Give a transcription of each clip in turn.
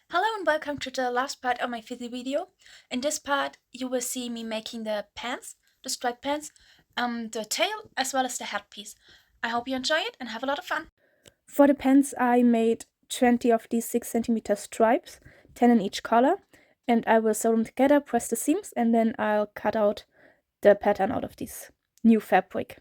Hello and welcome to the last part of my Fizzy video. In this part you will see me making the pants, the striped pants, the tail as well as the headpiece. I hope you enjoy it and have a lot of fun. For the pants I made 20 of these 6 cm stripes, 10 in each color, and I will sew them together, press the seams, and then I'll cut out the pattern out of this new fabric.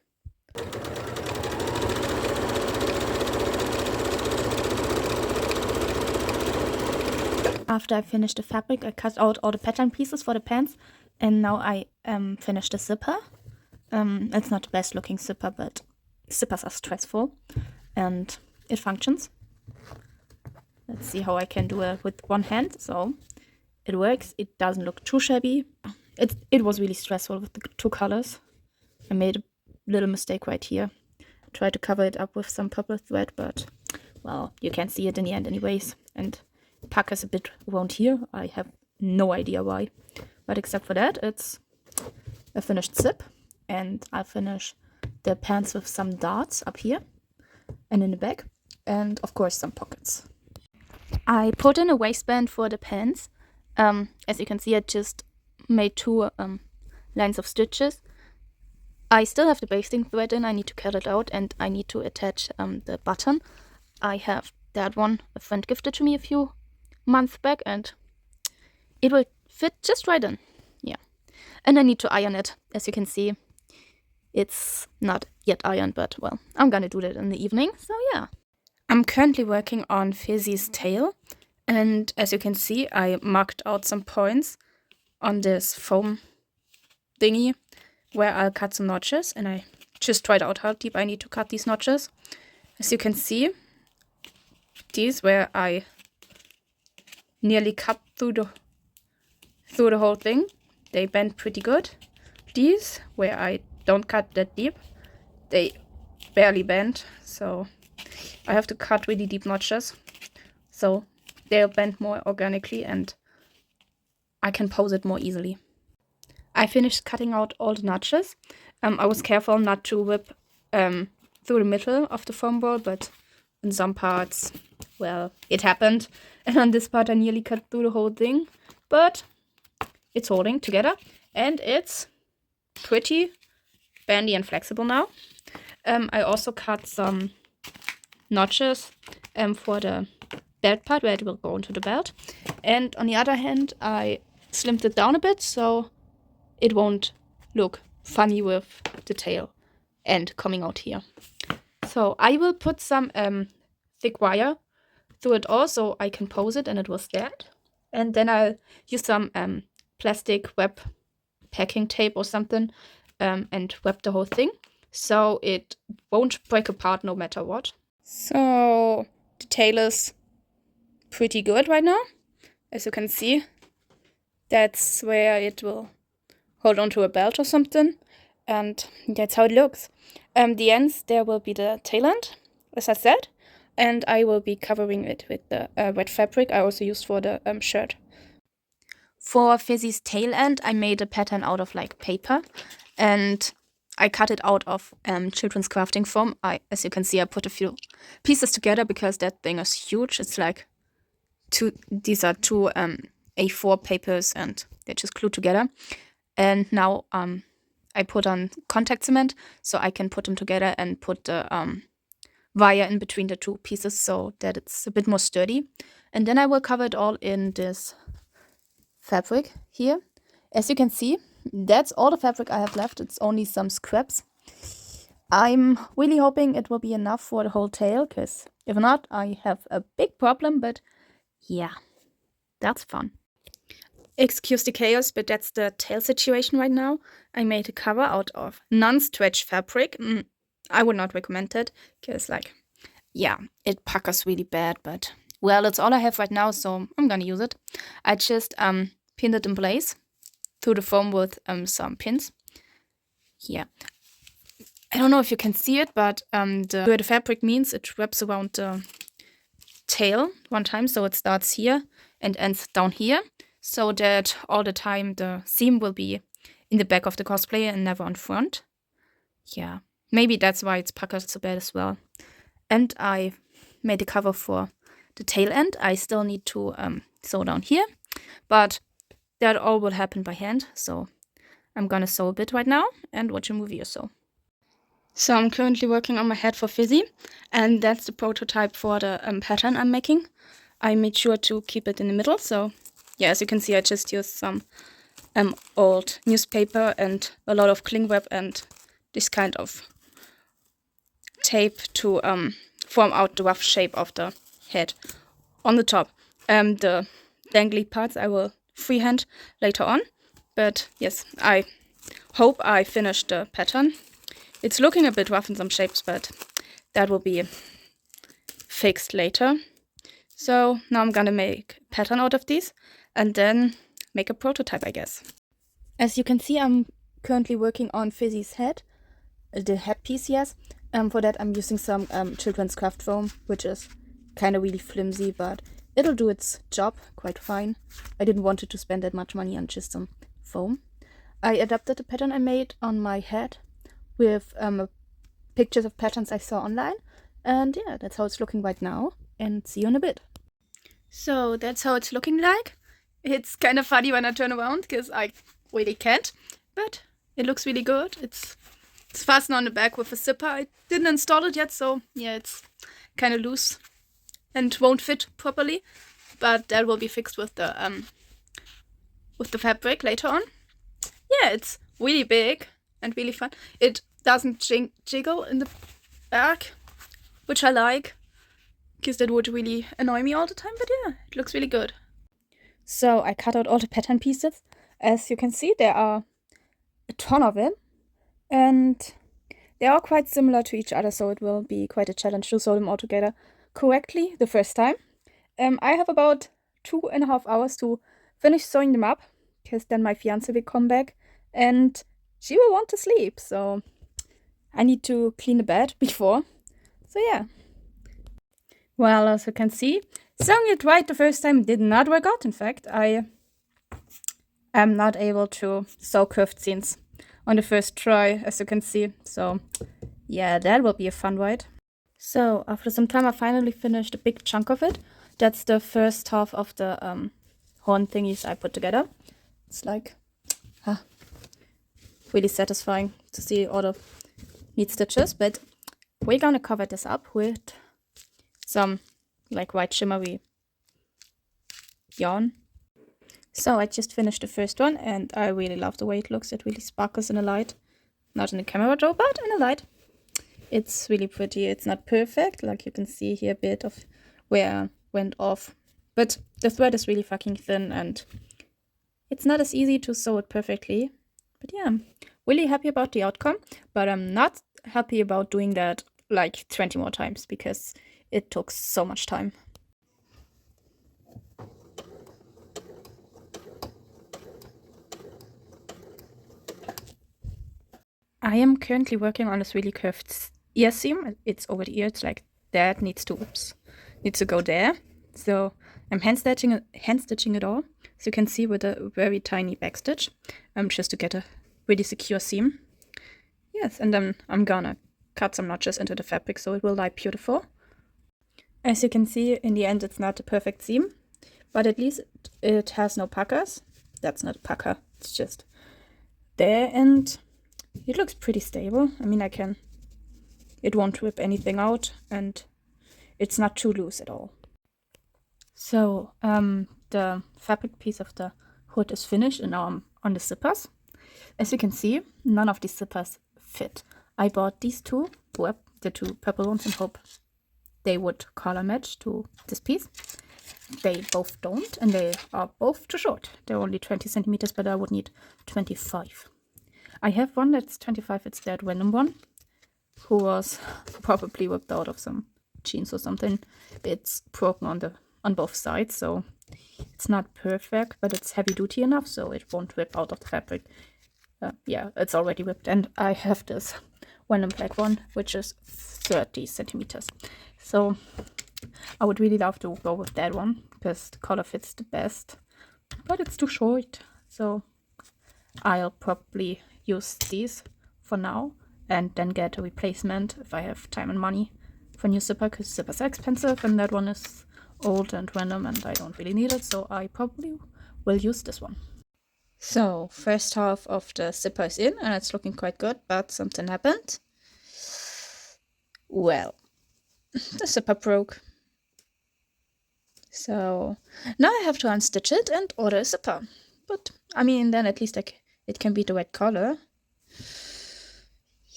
After I finished the fabric, I cut out all the pattern pieces for the pants, and now I finished the zipper. It's not the best looking zipper, but zippers are stressful, and it functions. Let's see how I can do it with one hand. So it works. It doesn't look too shabby. It was really stressful with the two colors. I made a little mistake right here. I tried to cover it up with some purple thread, but well, you can't see it in the end anyways. And puckers a bit around here. I have no idea why. But except for that, it's a finished zip. And I'll finish the pants with some darts up here and in the back. And of course some pockets. I put in a waistband for the pants. As you can see, I just made two lines of stitches. I still have the basting thread in. I need to cut it out and I need to attach the button. I have that one a friend gifted to me a few months back and it will fit just right in. Yeah. And I need to iron it. As you can see, it's not yet ironed, but well, I'm gonna do that in the evening. So yeah. I'm currently working on Fizzy's tail. And as you can see, I marked out some points on this foam thingy where I'll cut some notches, and I just tried out how deep I need to cut these notches. As you can see, these where I nearly cut through the whole thing, they bend pretty good. These where I don't cut that deep, they barely bend, so I have to cut really deep notches, so they'll bend more organically and I can pose it more easily. I finished cutting out all the notches. I was careful not to whip through the middle of the foam ball, but in some parts, well, it happened. And on this part I nearly cut through the whole thing, but it's holding together and it's pretty bendy and flexible now. I also cut some notches for the belt part where it will go into the belt. And on the other hand, I slimmed it down a bit so it won't look funny with the tail end coming out here. So I will put some thick wire through it all so I can pose it and it will stand. And then I'll use some plastic web packing tape or something and wrap the whole thing so it won't break apart no matter what. So the tail is pretty good right now. As you can see, that's where it will hold onto a belt or something, and that's how it looks. The ends, there will be the tail end, as I said, and I will be covering it with the wet fabric I also used for the shirt. For Fizzy's tail end, I made a pattern out of like paper, and I cut it out of children's crafting foam. As you can see, I put a few pieces together because that thing is huge. It's like these are two A4 papers and they're just glued together. And now I put on contact cement so I can put them together and put the wire in between the two pieces so that it's a bit more sturdy. And then I will cover it all in this fabric here. As you can see, that's all the fabric I have left. It's only some scraps. I'm really hoping it will be enough for the whole tail, because if not, I have a big problem, but yeah, that's fun. Excuse the chaos, but that's the tail situation right now. I made a cover out of non-stretch fabric. I would not recommend it, because like, yeah, it puckers really bad, but well, it's all I have right now, so I'm gonna use it. I just pinned it in place through the foam with some pins. Yeah. I don't know if you can see it, but where the fabric means it wraps around the tail one time, so it starts here and ends down here, so that all the time the seam will be in the back of the cosplay and never on front. Yeah, maybe that's why it's puckered so bad as well. And I made a cover for the tail end. I still need to sew down here, but that all will happen by hand. So I'm gonna sew a bit right now and watch a movie or so. So I'm currently working on my hat for Fizzy, and that's the prototype for the pattern I'm making. I made sure to keep it in the middle, so yeah, as you can see, I just used some old newspaper and a lot of cling wrap and this kind of tape to form out the rough shape of the head. On the top, the dangly parts I will freehand later on, but yes, I hope I finished the pattern. It's looking a bit rough in some shapes, but that will be fixed later. So now I'm gonna make a pattern out of these and then make a prototype, I guess. As you can see, I'm currently working on Fizzy's head, the headpiece, yes. For that I'm using some children's craft foam, which is kind of really flimsy, but it'll do its job quite fine. I didn't want to spend that much money on just some foam. I adapted the pattern I made on my head with pictures of patterns I saw online, and yeah, that's how it's looking right now, and see you in a bit. So that's how it's looking like. It's kind of funny when I turn around because I really can't, but it looks really good. It's fastened on the back with a zipper. I didn't install it yet, so yeah, it's kind of loose and won't fit properly, but that will be fixed with the fabric later on. Yeah, it's really big and really fun. It doesn't jiggle in the back, which I like, because that would really annoy me all the time, but yeah, it looks really good. So I cut out all the pattern pieces. As you can see, there are a ton of them, and they are quite similar to each other, so it will be quite a challenge to sew them all together correctly the first time. I have about 2.5 hours to finish sewing them up, because then my fiance will come back and she will want to sleep, so I need to clean the bed before. So yeah. Well, as you can see, sewing it right the first time did not work out. In fact, I am not able to sew curved seams on the first try, as you can see. So yeah, that will be a fun ride. So after some time, I finally finished a big chunk of it. That's the first half of the horn thingies I put together. It's like really satisfying to see all the neat stitches, but we're gonna cover this up with some like white shimmery yarn. So I just finished the first one and I really love the way it looks. It really sparkles in the light. Not in the camera though, but in the light. It's really pretty. It's not perfect, like you can see here a bit of where I went off. But the thread is really fucking thin and it's not as easy to sew it perfectly. But yeah, I'm really happy about the outcome, but I'm not happy about doing that like 20 more times because it took so much time. I am currently working on this really curved ear seam. It's over the ear. It's like that needs to go there. So I'm hand stitching it all. So you can see with a very tiny back stitch, just to get a really secure seam. Yes, and then I'm gonna cut some notches into the fabric so it will lie beautiful. As you can see, in the end it's not a perfect seam, but at least it has no puckers. That's not a pucker, it's just there, and it looks pretty stable. I mean, it won't rip anything out, and it's not too loose at all. So the fabric piece of the hood is finished, and now I'm on the zippers. As you can see, none of these zippers fit. I bought these two, the two purple ones, in hope they would color match to this piece. They both don't, and they are both too short. They're only 20 centimeters, but I would need 25. I have one that's 25, it's that random one, who was probably ripped out of some jeans or something. It's broken on both sides, so it's not perfect, but it's heavy duty enough, so it won't rip out of the fabric. Yeah, it's already ripped, and I have this random black one, which is 30 centimeters. So I would really love to go with that one, because the color fits the best, but it's too short, so I'll probably use these for now, and then get a replacement if I have time and money for new zipper, because zippers are expensive, and that one is old and random and I don't really need it, so I probably will use this one. So, first half of the zipper is in and it's looking quite good, but something happened. Well, the zipper broke. So, now I have to unstitch it and order a zipper. But, I mean, then at least it can be the right color.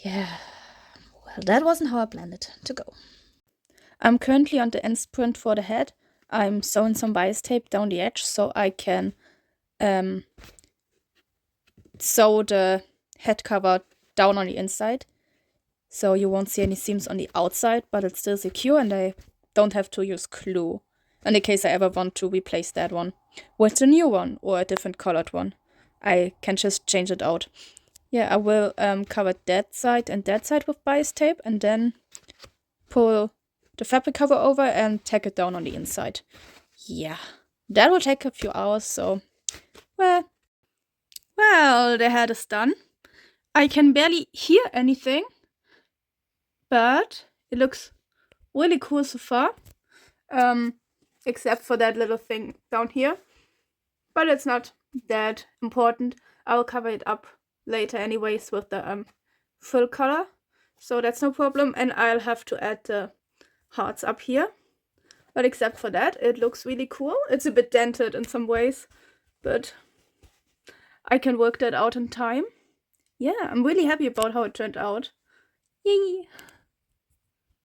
Yeah, well, that wasn't how I planned it to go. I'm currently on the end print for the head. I'm sewing some bias tape down the edge so I can sew the head cover down on the inside. So you won't see any seams on the outside, but it's still secure and I don't have to use glue in the case I ever want to replace that one with a new one or a different colored one. I can just change it out. Yeah, I will cover that side and that side with bias tape and then pull the fabric cover over and tack it down on the inside. Yeah, that will take a few hours, so well, the head is done. I can barely hear anything, but it looks really cool so far, except for that little thing down here, but it's not that important. I will cover it up later anyways with the full color, so that's no problem, and I'll have to add the hearts up here. But except for that, it looks really cool. It's a bit dented in some ways, but I can work that out in time. Yeah, I'm really happy about how it turned out. Yay!